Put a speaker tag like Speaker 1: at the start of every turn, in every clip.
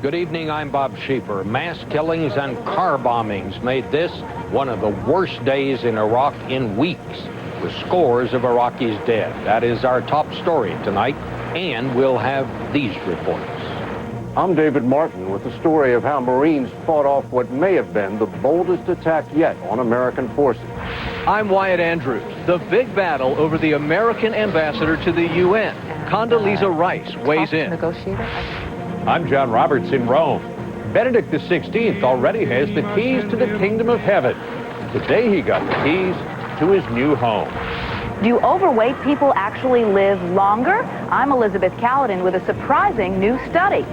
Speaker 1: Good evening, I'm Bob Schieffer. Mass killings and car bombings made this one of the worst days in Iraq in weeks, with scores of Iraqis dead. That is our top story tonight, and we'll have these reports.
Speaker 2: I'm David Martin with the story of how Marines fought off what may have been the boldest attack yet on American forces.
Speaker 3: I'm Wyatt Andrews. The big battle over the American ambassador to the UN, Condoleezza Rice, weighs in.
Speaker 4: I'm John Roberts in Rome. Benedict XVI already has the keys to the kingdom of heaven. Today he got the keys to his new home.
Speaker 5: Do overweight people actually live longer? I'm Elizabeth Caledon with a surprising new study.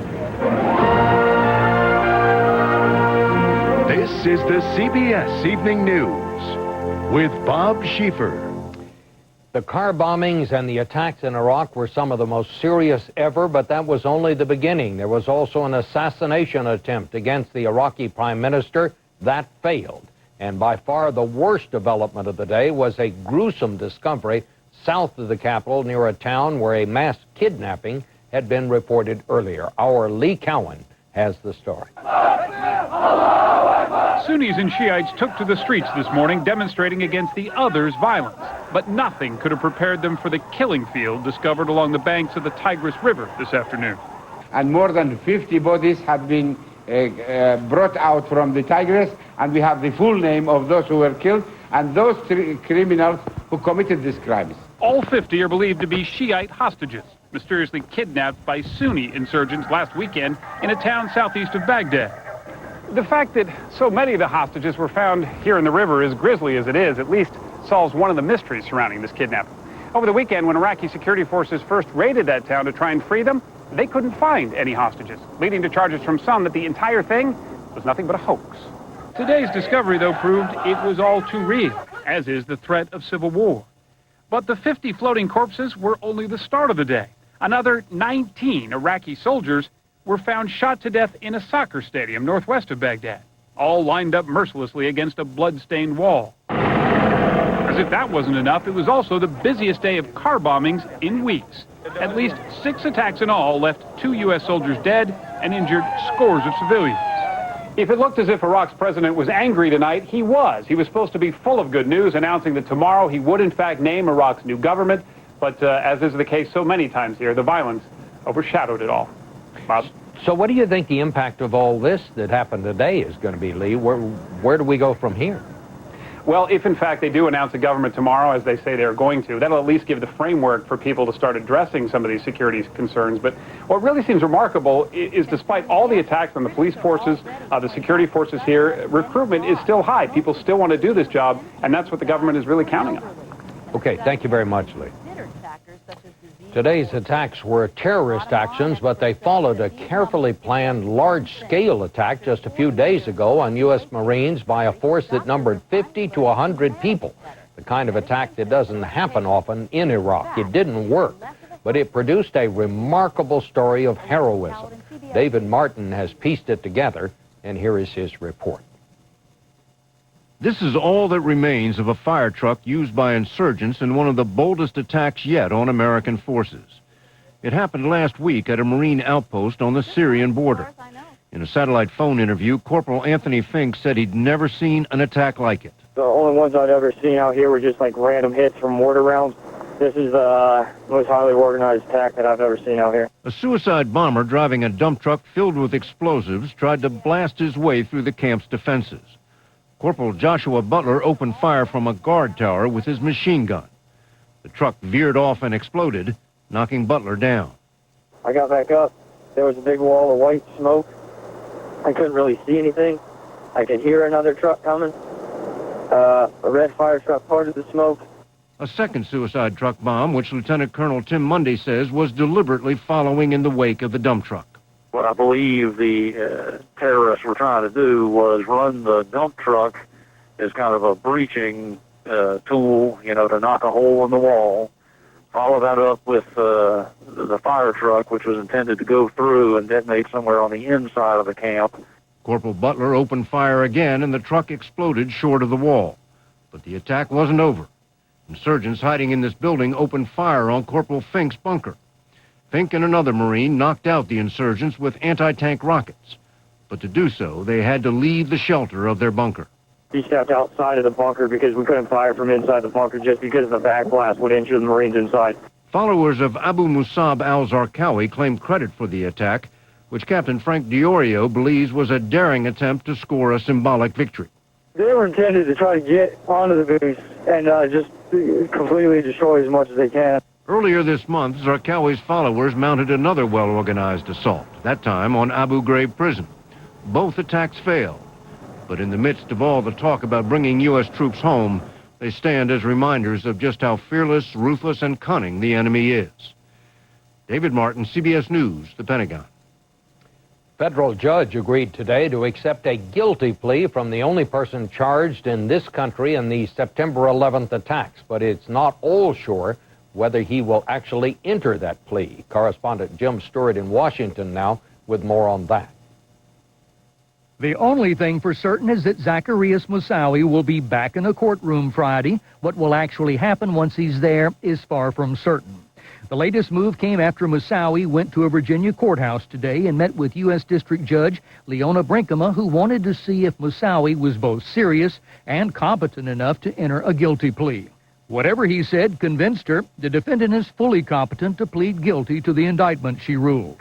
Speaker 6: This is the CBS Evening News with Bob Schieffer.
Speaker 1: The car bombings and the attacks in Iraq were some of the most serious ever, but that was only the beginning. There was also an assassination attempt against the Iraqi prime minister. That failed. And by far the worst development of the day was a gruesome discovery south of the capital near a town where a mass kidnapping had been reported earlier. Our Lee Cowan has the story.
Speaker 7: Sunnis and Shiites took to the streets this morning demonstrating against the other's violence. But nothing could have prepared them for the killing field discovered along the banks of the Tigris River this afternoon.
Speaker 8: And more than 50 bodies have been brought out from the Tigris, and we have the full name of those who were killed and those criminals who committed these crimes.
Speaker 7: All 50 are believed to be Shiite hostages, mysteriously kidnapped by Sunni insurgents last weekend in a town southeast of Baghdad. The fact that so many of the hostages were found here in the river, as grisly as it is, at least solves one of the mysteries surrounding this kidnapping. Over the weekend, when Iraqi security forces first raided that town to try and free them, they couldn't find any hostages, leading to charges from some that the entire thing was nothing but a hoax. Today's discovery, though, proved it was all too real, as is the threat of civil war. But the 50 floating corpses were only the start of the day. Another 19 Iraqi soldiers were found shot to death in a soccer stadium northwest of Baghdad, all lined up mercilessly against a blood-stained wall. As if that wasn't enough, it was also the busiest day of car bombings in weeks. At least 6 attacks in all left 2 U.S. soldiers dead and injured scores of civilians. If it looked as if Iraq's president was angry tonight, he was. He was supposed to be full of good news, announcing that tomorrow he would in fact name Iraq's new government. But as is the case so many times here, the violence overshadowed it all. Bob?
Speaker 1: So what do you think the impact of all this that happened today is going to be, Lee? Where do we go from here?
Speaker 7: Well, if in fact they do announce a government tomorrow, as they say they're going to, that'll at least give the framework for people to start addressing some of these security concerns. But what really seems remarkable is despite all the attacks on the police forces, the security forces here, recruitment is still high. People still want to do this job, and that's what the government is really counting on.
Speaker 1: Okay, thank you very much, Lee. Today's attacks were terrorist actions, but they followed a carefully planned large-scale attack just a few days ago on U.S. Marines by a force that numbered 50 to 100 people. The kind of attack that doesn't happen often in Iraq. It didn't work, but it produced a remarkable story of heroism. David Martin has pieced it together, and here is his report.
Speaker 2: This is all that remains of a fire truck used by insurgents in one of the boldest attacks yet on American forces. It happened last week at a Marine outpost on the Syrian border. In a satellite phone interview, Corporal Anthony Fink said he'd never seen an attack like it.
Speaker 9: The only ones I'd ever seen out here were just like random hits from mortar rounds. This is the most highly organized attack that I've ever seen out here.
Speaker 2: A suicide bomber driving a dump truck filled with explosives tried to blast his way through the camp's defenses. Corporal Joshua Butler opened fire from a guard tower with his machine gun. The truck veered off and exploded, knocking Butler down.
Speaker 9: I got back up. There was a big wall of white smoke. I couldn't really see anything. I could hear another truck coming. A red fire truck parted the smoke.
Speaker 2: A second suicide truck bomb, which Lieutenant Colonel Tim Munday says was deliberately following in the wake of the dump truck.
Speaker 10: What I believe the terrorists were trying to do was run the dump truck as kind of a breaching tool, to knock a hole in the wall. Follow that up with the fire truck, which was intended to go through and detonate somewhere on the inside of the camp.
Speaker 2: Corporal Butler opened fire again, and the truck exploded short of the wall. But the attack wasn't over. Insurgents hiding in this building opened fire on Corporal Fink's bunker. Fink and another Marine knocked out the insurgents with anti-tank rockets. But to do so, they had to leave the shelter of their bunker.
Speaker 9: He stepped outside of the bunker because we couldn't fire from inside the bunker just because the backblast would injure the Marines inside.
Speaker 2: Followers of Abu Musab al-Zarqawi claimed credit for the attack, which Captain Frank Diorio believes was a daring attempt to score a symbolic victory.
Speaker 9: They were intended to try to get onto the base and just completely destroy as much as they can.
Speaker 2: Earlier this month, Zarqawi's followers mounted another well-organized assault, that time on Abu Ghraib prison. Both attacks failed, but in the midst of all the talk about bringing U.S. troops home, they stand as reminders of just how fearless, ruthless, and cunning the enemy is. David Martin, CBS News, the Pentagon.
Speaker 1: Federal judge agreed today to accept a guilty plea from the only person charged in this country in the September 11th attacks, but it's not all sure whether he will actually enter that plea. Correspondent Jim Stewart in Washington now with more on that.
Speaker 11: The only thing for certain is that Zacarias Moussaoui will be back in the courtroom Friday. What will actually happen once he's there is far from certain. The latest move came after Moussaoui went to a Virginia courthouse today and met with U.S. District Judge Leona Brinkema, who wanted to see if Moussaoui was both serious and competent enough to enter a guilty plea. Whatever he said convinced her the defendant is fully competent to plead guilty to the indictment, she ruled.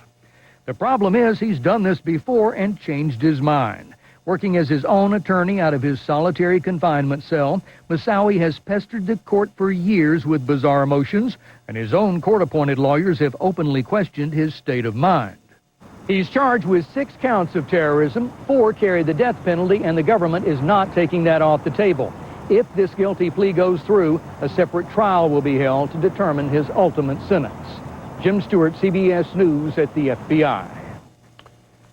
Speaker 11: The problem is he's done this before and changed his mind. Working as his own attorney out of his solitary confinement cell, Moussaoui has pestered the court for years with bizarre motions, and his own court-appointed lawyers have openly questioned his state of mind. He's charged with 6 counts of terrorism, 4 carry the death penalty, and the government is not taking that off the table. If this guilty plea goes through, a separate trial will be held to determine his ultimate sentence. Jim Stewart, CBS News at the FBI.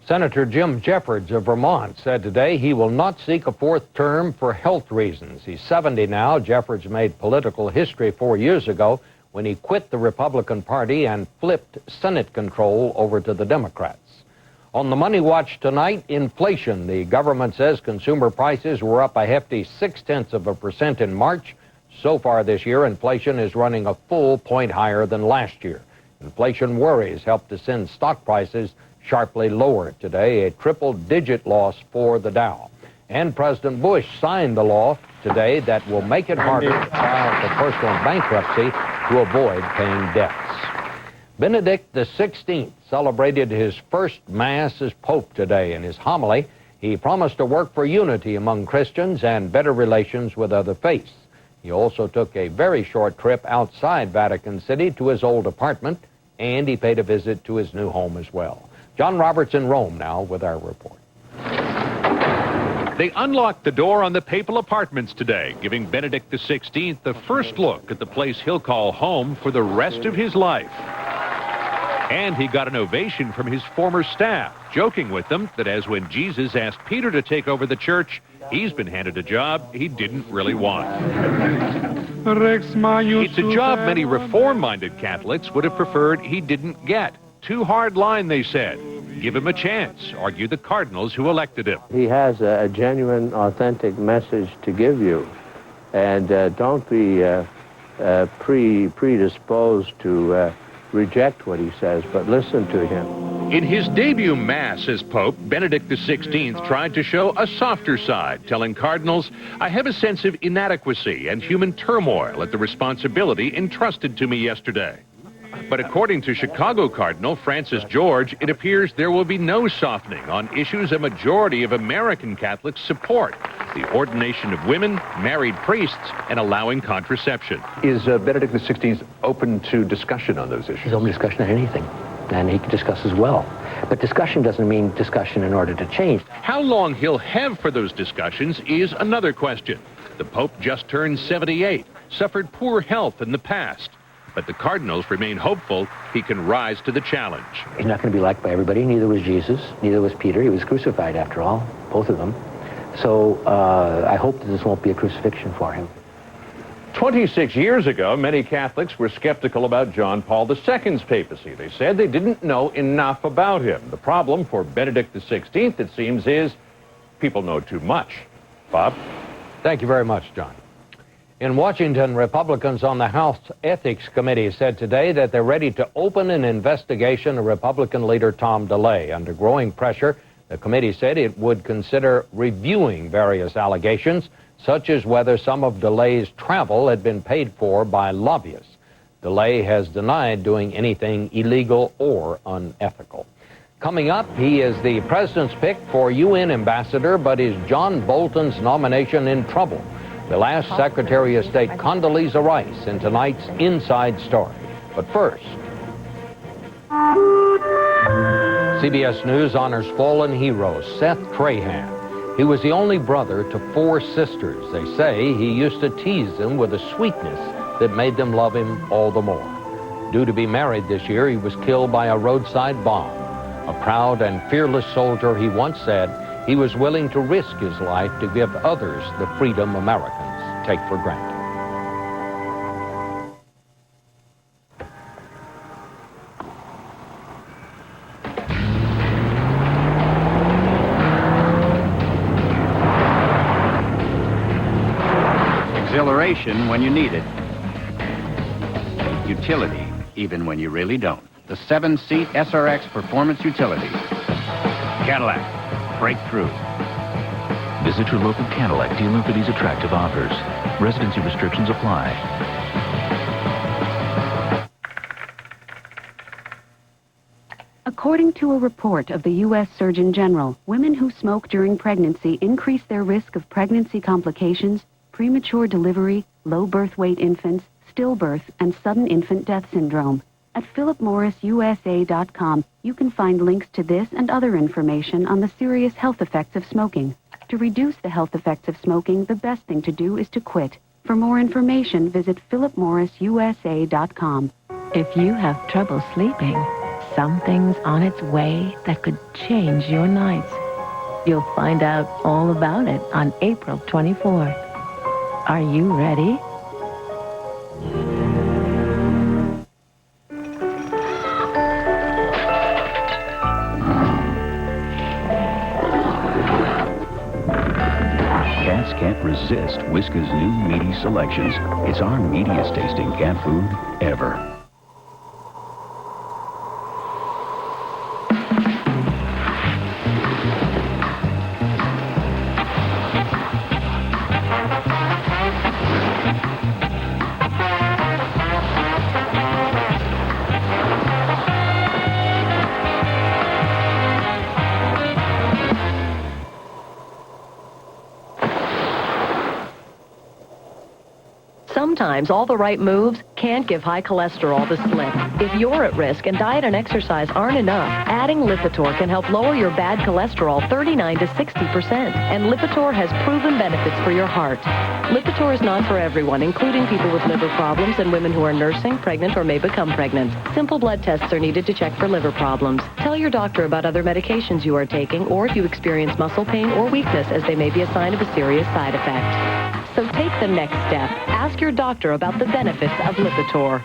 Speaker 1: Senator Jim Jeffords of Vermont said today he will not seek a 4th term for health reasons. He's 70 now. Jeffords made political history 4 years ago when he quit the Republican Party and flipped Senate control over to the Democrats. On the Money Watch tonight, inflation. The government says consumer prices were up a hefty 0.6% in March. So far this year, inflation is running a full point higher than last year. Inflation worries helped to send stock prices sharply lower today, a triple-digit loss for the Dow. And President Bush signed the law today that will make it harder to file for personal bankruptcy to avoid paying debts. Benedict XVI celebrated his first Mass as Pope today. In his homily, he promised to work for unity among Christians and better relations with other faiths. He also took a very short trip outside Vatican City to his old apartment, and he paid a visit to his new home as well. John Roberts in Rome now with our report.
Speaker 4: They unlocked the door on the papal apartments today, giving Benedict XVI the first look at the place he'll call home for the rest of his life. And he got an ovation from his former staff, joking with them that as when Jesus asked Peter to take over the church, he's been handed a job he didn't really want. It's a job many reform-minded Catholics would have preferred he didn't get. Too hard line, they said. Give him a chance, argue the cardinals who elected him.
Speaker 12: He has a genuine, authentic message to give you. And don't be predisposed to reject what he says, but listen to him.
Speaker 4: In his debut Mass as Pope, Benedict XVI tried to show a softer side, telling cardinals, "I have a sense of inadequacy and human turmoil at the responsibility entrusted to me yesterday." But according to Chicago Cardinal Francis George, it appears there will be no softening on issues a majority of American Catholics support: the ordination of women, married priests, and allowing contraception.
Speaker 13: Is Benedict XVI open to discussion on those issues?
Speaker 14: He's open to discussion on anything, and he can discuss as well. But discussion doesn't mean discussion in order to change.
Speaker 4: How long he'll have for those discussions is another question. The Pope just turned 78, suffered poor health in the past. But the cardinals remain hopeful he can rise to the challenge.
Speaker 14: He's not going to be liked by everybody. Neither was Jesus. Neither was Peter. He was crucified, after all, both of them. So I hope that this won't be a crucifixion for him.
Speaker 4: 26 years ago, many Catholics were skeptical about John Paul II's papacy. They said they didn't know enough about him. The problem for Benedict XVI, it seems, is people know too much. Bob?
Speaker 1: Thank you very much, John. In Washington, Republicans on the House Ethics Committee said today that they're ready to open an investigation of Republican leader Tom DeLay. Under growing pressure, the committee said it would consider reviewing various allegations, such as whether some of DeLay's travel had been paid for by lobbyists. DeLay has denied doing anything illegal or unethical. Coming up, he is the president's pick for UN ambassador, but is John Bolton's nomination in trouble? We'll ask Secretary of State Condoleezza Rice in tonight's Inside Story. But first, CBS News honors fallen hero Seth Trahan. He was the only brother to 4 sisters. They say he used to tease them with a sweetness that made them love him all the more. Due to be married this year, he was killed by a roadside bomb. A proud and fearless soldier, he once said he was willing to risk his life to give others the freedom Americans take for granted.
Speaker 15: Exhilaration when you need it. Utility, even when you really don't. The 7-seat SRX Performance Utility. Cadillac, breakthrough.
Speaker 16: Visit your local Cadillac dealer for these attractive offers. Residency restrictions apply.
Speaker 17: According to a report of the U.S. Surgeon General, women who smoke during pregnancy increase their risk of pregnancy complications, premature delivery, low birth weight infants, stillbirth, and sudden infant death syndrome. At philipmorrisusa.com, you can find links to this and other information on the serious health effects of smoking. To reduce the health effects of smoking, the best thing to do is to quit. For more information, visit philipmorrisusa.com.
Speaker 18: If you have trouble sleeping, something's on its way that could change your nights. You'll find out all about it on April 24th. Are you ready?
Speaker 16: Cats can't resist Whiskas' new meaty selections. It's our meatiest tasting cat food ever.
Speaker 19: Sometimes all the right moves can't give high cholesterol the slip. If you're at risk and diet and exercise aren't enough, adding Lipitor can help lower your bad cholesterol 39 to 60%. And Lipitor has proven benefits for your heart. Lipitor is not for everyone, including people with liver problems and women who are nursing, pregnant, or may become pregnant. Simple blood tests are needed to check for liver problems. Tell your doctor about other medications you are taking, or if you experience muscle pain or weakness, as they may be a sign of a serious side effect. So take the next step. Ask your doctor about the benefits of Lipitor.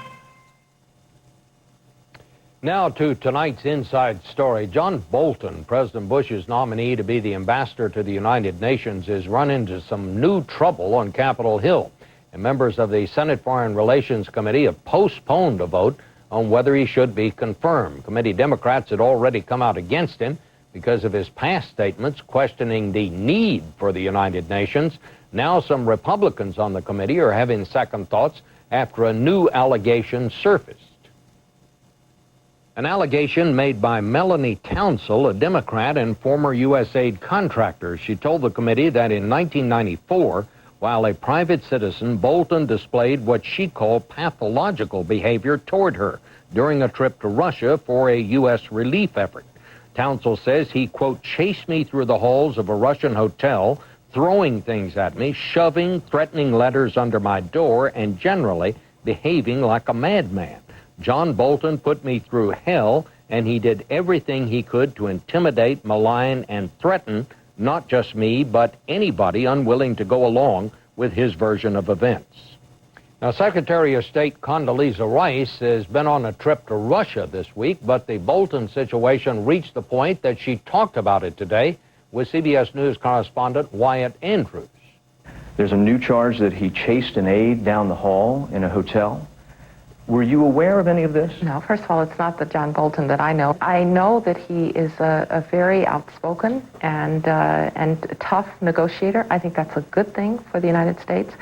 Speaker 1: Now to tonight's Inside Story. John Bolton, President Bush's nominee to be the ambassador to the United Nations, has run into some new trouble on Capitol Hill. And members of the Senate Foreign Relations Committee have postponed a vote on whether he should be confirmed. Committee Democrats had already come out against him because of his past statements questioning the need for the United Nations. Now some Republicans on the committee are having second thoughts after a new allegation surfaced. An allegation made by Melanie Townsell, a Democrat and former USAID contractor. She told the committee that in 1994, while a private citizen, Bolton displayed what she called pathological behavior toward her during a trip to Russia for a U.S. relief effort. Townsell says he, quote, chased me through the halls of a Russian hotel, throwing things at me, shoving, threatening letters under my door, and generally behaving like a madman. John Bolton put me through hell, and he did everything he could to intimidate, malign, and threaten not just me, but anybody unwilling to go along with his version of events. Now, Secretary of State Condoleezza Rice has been on a trip to Russia this week, but the Bolton situation reached the point that she talked about it today with CBS News correspondent Wyatt Andrews.
Speaker 20: There's a new charge that he chased an aide down the hall in a hotel. Were you aware of any of this?
Speaker 21: No, first of all, it's not the John Bolton that I know. I know that he is a very outspoken and tough negotiator. I think that's a good thing for the United States.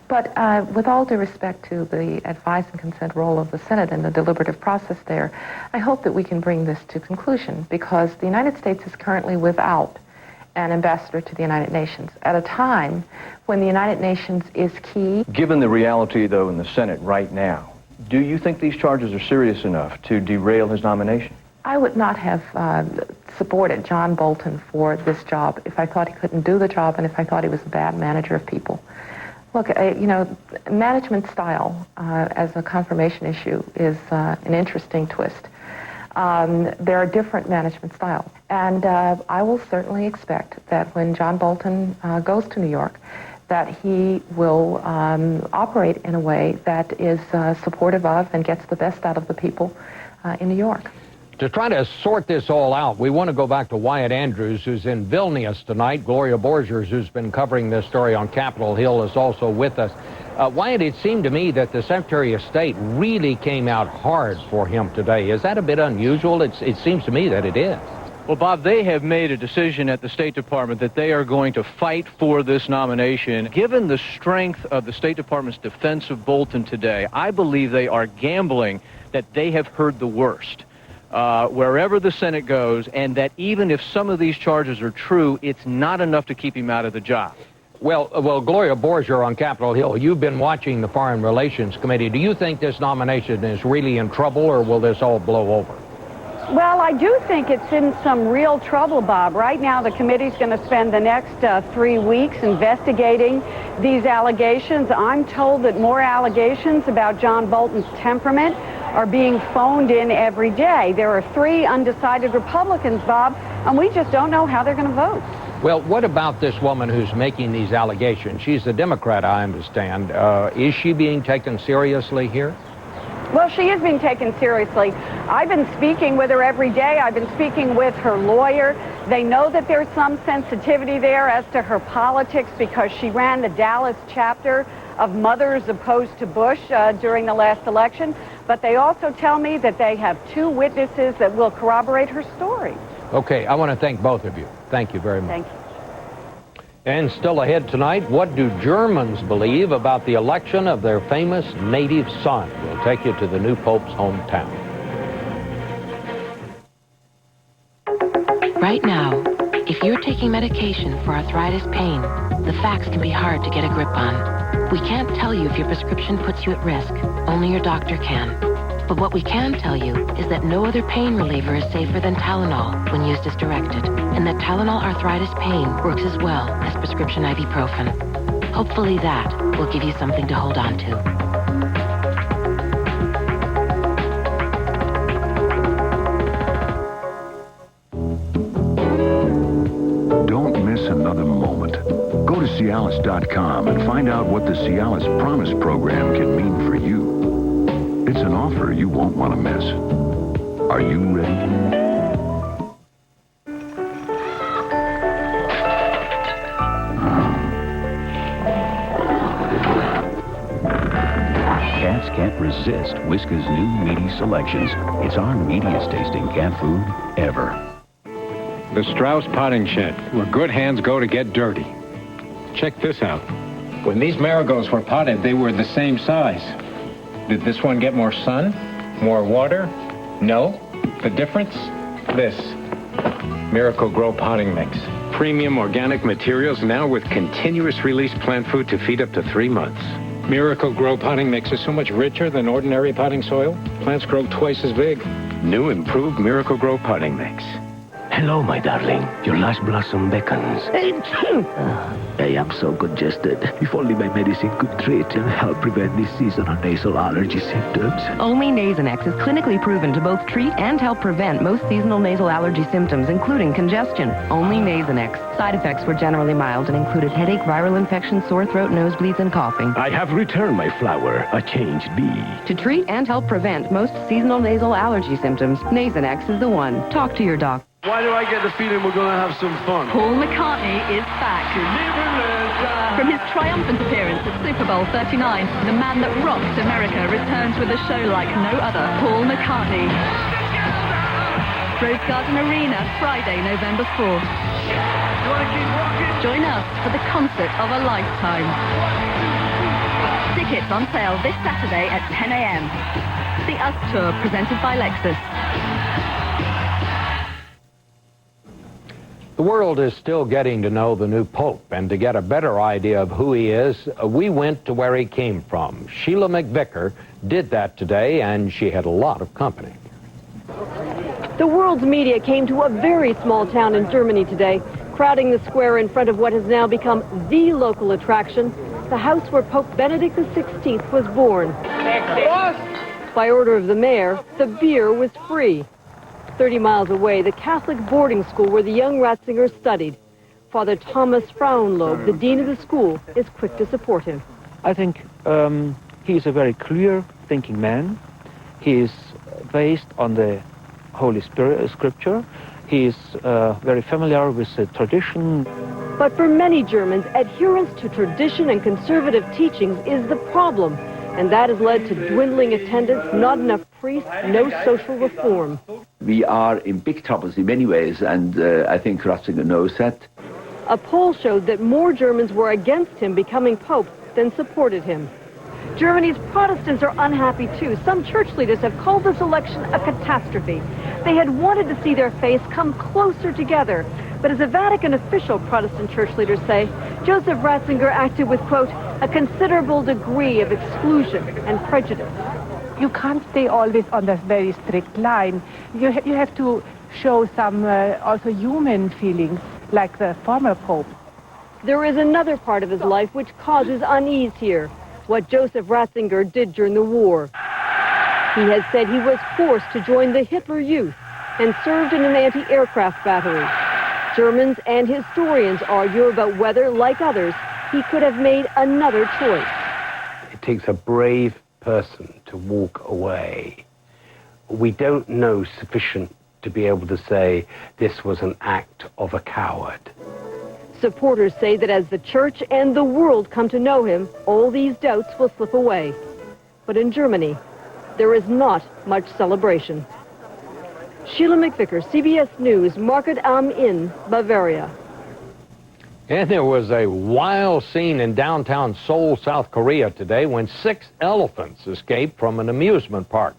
Speaker 21: But with all due respect to the advise and consent role of the Senate and the deliberative process there, I hope that we can bring this to conclusion, because the United States is currently without an ambassador to the United Nations at a time when the United Nations is key.
Speaker 20: Given the reality, though, in the Senate right now, do you think these charges are serious enough to derail his nomination?
Speaker 21: I would not have supported John Bolton for this job if I thought he couldn't do the job and if I thought he was a bad manager of people. Look, you know, management style as a confirmation issue is an interesting twist. There are different management styles, and I will certainly expect that when John Bolton goes to New York, that he will operate in a way that is supportive of and gets the best out of the people in New York.
Speaker 1: To try to sort this all out, we want to go back to Wyatt Andrews, who's in Vilnius tonight. Gloria Borgers, who's been covering this story on Capitol Hill, is also with us. Wyatt, it seemed to me that the Secretary of State really came out hard for him today. Is that a bit unusual? It seems to me that it is.
Speaker 3: Well, Bob, they have made a decision at the State Department that they are going to fight for this nomination. Given the strength of the State Department's defense of Bolton today, I believe they are gambling that they have heard the worst wherever the Senate goes, and that even if some of these charges are true, it's not enough to keep him out of the job.
Speaker 1: Well, Gloria Borger on Capitol Hill, you've been watching the Foreign Relations Committee. Do you think this nomination is really in trouble, or will this all blow over?
Speaker 22: Well, I do think it's in some real trouble, Bob. Right now, the committee's going to spend the next 3 weeks investigating these allegations. I'm told that more allegations about John Bolton's temperament are being phoned in every day. There are 3 undecided Republicans, Bob, and we just don't know how they're going to vote.
Speaker 1: Well, what about this woman who's making these allegations? She's a Democrat, I understand. Is she being taken seriously here?
Speaker 22: Well, she is being taken seriously. I've been speaking with her every day. I've been speaking with her lawyer. They know that there's some sensitivity there as to her politics because she ran the Dallas chapter of Mothers Opposed to Bush during the last election. But they also tell me that they have 2 witnesses that will corroborate her story.
Speaker 1: Okay, I want to thank both of you. Thank you very much.
Speaker 22: Thank you.
Speaker 1: And still ahead tonight, what do Germans believe about the election of their famous native son? We'll take you to the new Pope's hometown.
Speaker 23: Right now, if you're taking medication for arthritis pain, the facts can be hard to get a grip on. We can't tell you if your prescription puts you at risk. Only your doctor can. But what we can tell you is that no other pain reliever is safer than Tylenol when used as directed, and that Tylenol arthritis pain works as well as prescription ibuprofen. Hopefully that will give you something to hold on to.
Speaker 6: Don't miss another moment. Go to Cialis.com and find out what the Cialis Promise program can mean for you. It's an offer you won't want to miss. Are you ready?
Speaker 16: Cats can't resist Whiskas' new meaty selections. It's our meatiest tasting cat food ever.
Speaker 24: The Strauss Potting Shed, where good hands go to get dirty. Check this out. When these marigolds were potted, they were the same size. Did this one get more sun? More water? No. The difference? This. Miracle Grow Potting Mix. Premium organic materials now with continuous release plant food to feed up to 3 months. Miracle Grow Potting Mix is so much richer than ordinary potting soil. Plants grow twice as big.
Speaker 16: New improved Miracle Grow Potting Mix.
Speaker 25: Hello, my darling. Your last blossom beckons. I am so congested. If only my medicine could treat and help prevent these seasonal nasal allergy symptoms.
Speaker 19: Only Nasonex is clinically proven to both treat and help prevent most seasonal nasal allergy symptoms, including congestion. Only Nasonex. Side effects were generally mild and included headache, viral infection, sore throat, nosebleeds, and coughing.
Speaker 25: I have returned my flower, a changed bee.
Speaker 19: To treat and help prevent most seasonal nasal allergy symptoms, Nasonex is the one. Talk to your doctor.
Speaker 5: Why do I get the feeling we're going to have some fun?
Speaker 7: Paul McCartney is back. From his triumphant appearance at Super Bowl 39, the man that rocked America returns with a show like no other. Paul McCartney. Rose Garden Arena, Friday, November 4th. Join us for the concert of a lifetime. Tickets on sale this Saturday at 10 a.m. The Us Tour, presented by Lexus.
Speaker 1: The world is still getting to know the new Pope, and to get a better idea of who he is, we went to where he came from. Sheila McVicker did that today, and she had a lot of company.
Speaker 8: The world's media came to a very small town in Germany today, crowding the square in front of what has now become the local attraction, the house where Pope Benedict XVI was born. By order of the mayor, the beer was free. 30 miles away, the Catholic boarding school where the young Ratzinger studied. Father Thomas Frauenlob, the dean of the school, is quick to support him.
Speaker 9: I think he is a very clear-thinking man. He is based on the Holy Spirit, Scripture. He is very familiar with the tradition.
Speaker 8: But for many Germans, adherence to tradition and conservative teachings is the problem. And that has led to dwindling attendance, not enough priests, no social reform.
Speaker 10: We are in big troubles in many ways, and I think Ratzinger knows that.
Speaker 8: A poll showed that more Germans were against him becoming Pope than supported him. Germany's Protestants are unhappy too. Some church leaders have called this election a catastrophe. They had wanted to see their faiths come closer together. But as a Vatican official, Protestant church leaders say, Joseph Ratzinger acted with, quote, a considerable degree of exclusion and prejudice.
Speaker 26: You can't stay always on this very strict line. You have to show some also human feelings, like the former Pope.
Speaker 8: There is another part of his life which causes unease here, what Joseph Ratzinger did during the war. He has said he was forced to join the Hitler Youth and served in an anti-aircraft battery. Germans and historians argue about whether, like others, he could have made another choice.
Speaker 27: It takes a brave person to walk away. We don't know sufficient to be able to say this was an act of a coward.
Speaker 8: Supporters say that as the church and the world come to know him, all these doubts will slip away. But in Germany, there is not much celebration. Sheila McVicker, CBS News, Market am Inn, Bavaria.
Speaker 1: And there was a wild scene in downtown Seoul, South Korea today when 6 elephants escaped from an amusement park.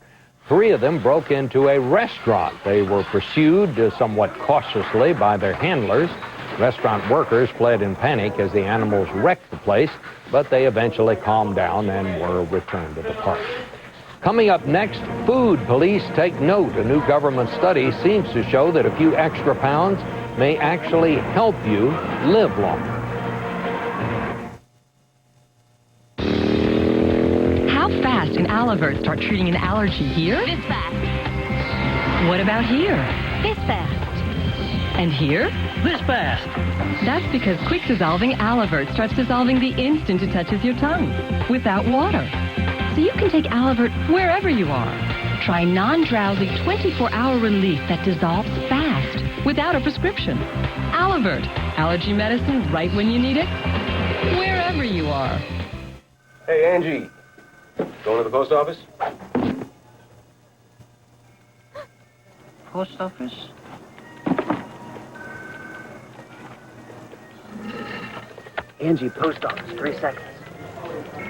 Speaker 1: 3 of them broke into a restaurant. They were pursued somewhat cautiously by their handlers. Restaurant workers fled in panic as the animals wrecked the place, but they eventually calmed down and were returned to the park. Coming up next, food police take note. A new government study seems to show that a few extra pounds may actually help you live longer.
Speaker 28: How fast can Alavert start treating an allergy here?
Speaker 7: This fast.
Speaker 28: What about here?
Speaker 7: This fast.
Speaker 28: And here?
Speaker 7: This fast.
Speaker 28: That's because quick dissolving Alavert starts dissolving the instant it touches your tongue, without water. So you can take Alavert wherever you are. Try non-drowsy 24-hour relief that dissolves fast, without a prescription. Alavert, allergy medicine right when you need it, wherever you are.
Speaker 13: Hey, Angie, going to the post office?
Speaker 26: Post office?
Speaker 29: Angie, post office, 3 seconds.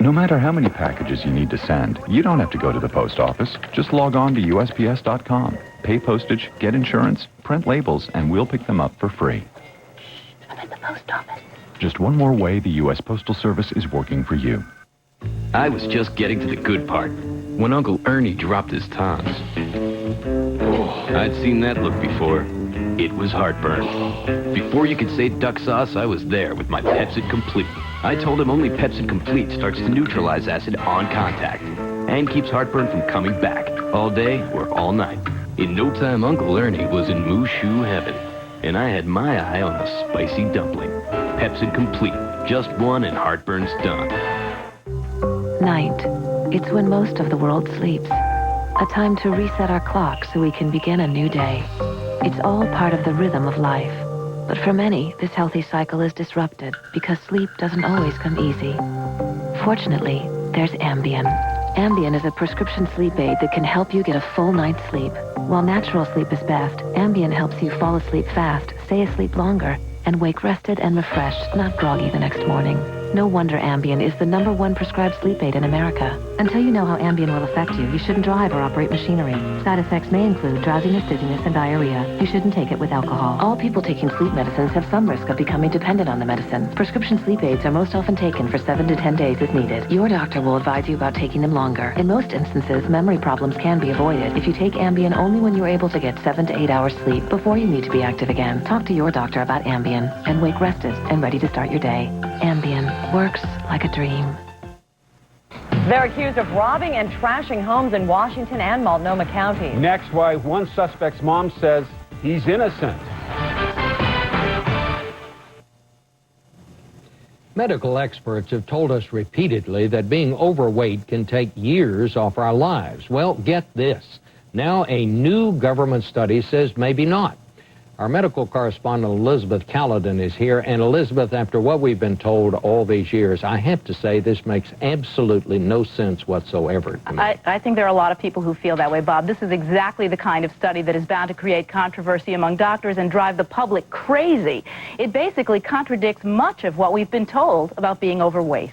Speaker 30: No matter how many packages you need to send, you don't have to go to the post office. Just log on to USPS.com. Pay postage, get insurance, print labels, and we'll pick them up for free.
Speaker 29: I'm at the post office.
Speaker 30: Just one more way the U.S. Postal Service is working for you.
Speaker 31: I was just getting to the good part, when Uncle Ernie dropped his tongs. Oh, I'd seen that look before. It was heartburn. Before you could say duck sauce, I was there with my Pepsid Complete. I told him only Pepsid Complete starts to neutralize acid on contact and keeps heartburn from coming back all day or all night. In no time, Uncle Ernie was in Mushu heaven, and I had my eye on the spicy dumpling. Pepsid Complete, just one and heartburn's done.
Speaker 18: Night. It's when most of the world sleeps. A time to reset our clock so we can begin a new day. It's all part of the rhythm of life. But for many, this healthy cycle is disrupted because sleep doesn't always come easy. Fortunately, there's Ambien. Ambien is a prescription sleep aid that can help you get a full night's sleep. While natural sleep is best, Ambien helps you fall asleep fast, stay asleep longer, and wake rested and refreshed, not groggy the next morning. No wonder Ambien is the #1 prescribed sleep aid in America. Until you know how Ambien will affect you, you shouldn't drive or operate machinery. Side effects may include drowsiness, dizziness, and diarrhea. You shouldn't take it with alcohol. All people taking sleep medicines have some risk of becoming dependent on the medicine. Prescription sleep aids are most often taken for 7 to 10 days as needed. Your doctor will advise you about taking them longer. In most instances, memory problems can be avoided if you take Ambien only when you're able to get 7 to 8 hours sleep before you need to be active again. Talk to your doctor about Ambien and wake rested and ready to start your day. Ambien works like a dream.
Speaker 2: They're accused of robbing and trashing homes in Washington and Multnomah counties.
Speaker 3: Next, why one suspect's mom says he's innocent.
Speaker 1: Medical experts have told us repeatedly that being overweight can take years off our lives. Well, get this. Now a new government study says maybe not. Our medical correspondent Elizabeth Caledon is here. And Elizabeth, after what we've been told all these years, I have to say this makes absolutely no sense whatsoever to me.
Speaker 4: I think there are a lot of people who feel that way, Bob. This is exactly the kind of study that is bound to create controversy among doctors and drive the public crazy. It basically contradicts much of what we've been told about being overweight.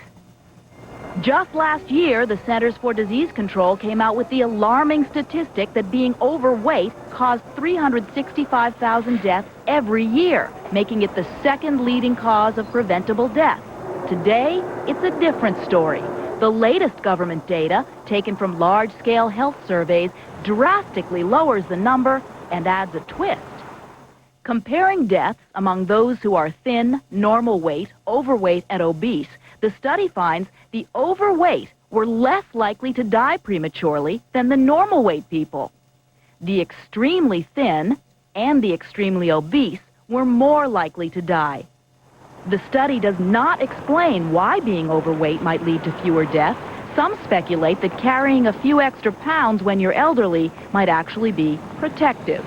Speaker 11: Just last year, the Centers for Disease Control came out with the alarming statistic that being overweight caused 365,000 deaths every year, making it the second leading cause of preventable death. Today, it's a different story. The latest government data, taken from large-scale health surveys, drastically lowers the number and adds a twist. Comparing deaths among those who are thin, normal weight, overweight, and obese, the study finds the overweight were less likely to die prematurely than the normal weight people. The extremely thin and the extremely obese were more likely to die. The study does not explain why being overweight might lead to fewer deaths. Some speculate that carrying a few extra pounds when you're elderly might actually be protective.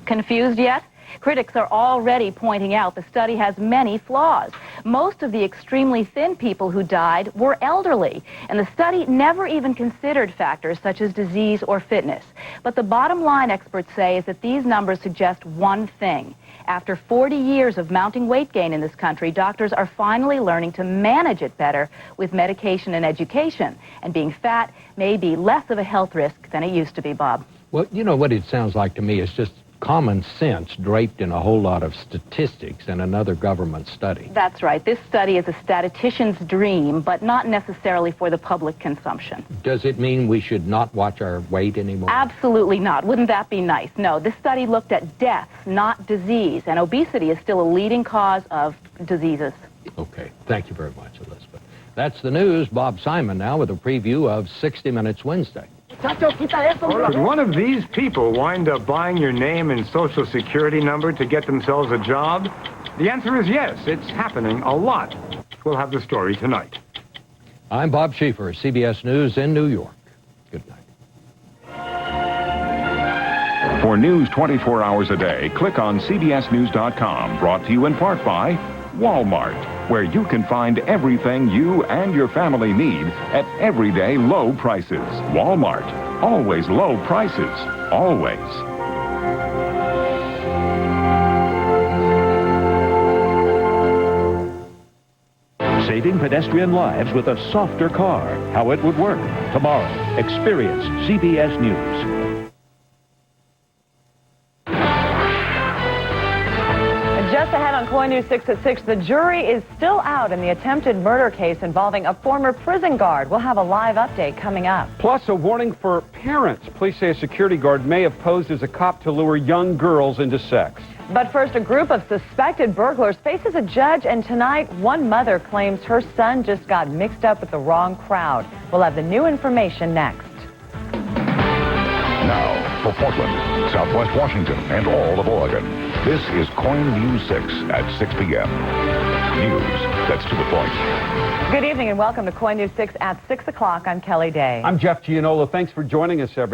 Speaker 4: Confused yet? Critics are already pointing out the study has many flaws. Most of the extremely thin people who died were elderly, and the study never even considered factors such as disease or fitness. But the bottom line, experts say, is that these numbers suggest one thing. After 40 years of mounting weight gain in this country, doctors are finally learning to manage it better with medication and education. And being fat may be less of a health risk than it used to be, Bob.
Speaker 1: Well, you know what it sounds like to me? It's just common sense draped in a whole lot of statistics and another government study.
Speaker 4: That's right. This study is a statistician's dream, but not necessarily for the public consumption.
Speaker 1: Does it mean we should not watch our weight anymore?
Speaker 4: Absolutely not. Wouldn't that be nice? No, this study looked at deaths, not disease, and obesity is still a leading cause of diseases.
Speaker 1: Okay. Thank you very much, Elizabeth. That's the news. Bob Simon now with a preview of 60 Minutes Wednesday.
Speaker 12: Could one of these people wind up buying your name and social security number to get themselves a job? The answer is yes. It's happening a lot. We'll have the story tonight.
Speaker 1: I'm Bob Schieffer, CBS News in New York. Good night.
Speaker 6: For news 24 hours a day, click on CBSNews.com, brought to you in part by Walmart, where you can find everything you and your family need at everyday low prices. Walmart, always low prices, always.
Speaker 16: Saving pedestrian lives with a softer car. How it would work. Tomorrow, experience CBS News.
Speaker 2: Just ahead on KOIN News 6 at 6, the jury is still out in the attempted murder case involving a former prison guard. We'll have a live update coming up.
Speaker 3: Plus, a warning for parents. Police say a security guard may have posed as a cop to lure young girls into sex.
Speaker 2: But first, a group of suspected burglars faces a judge, and tonight, one mother claims her son just got mixed up with the wrong crowd. We'll have the new information next.
Speaker 6: Now, for Portland, Southwest Washington, and all of Oregon, this is KOIN News 6 at 6 p.m. News that's to the point.
Speaker 2: Good evening and welcome to KOIN News 6 at 6 o'clock. I'm Kelly Day.
Speaker 3: I'm Jeff Gianola. Thanks for joining us, everyone.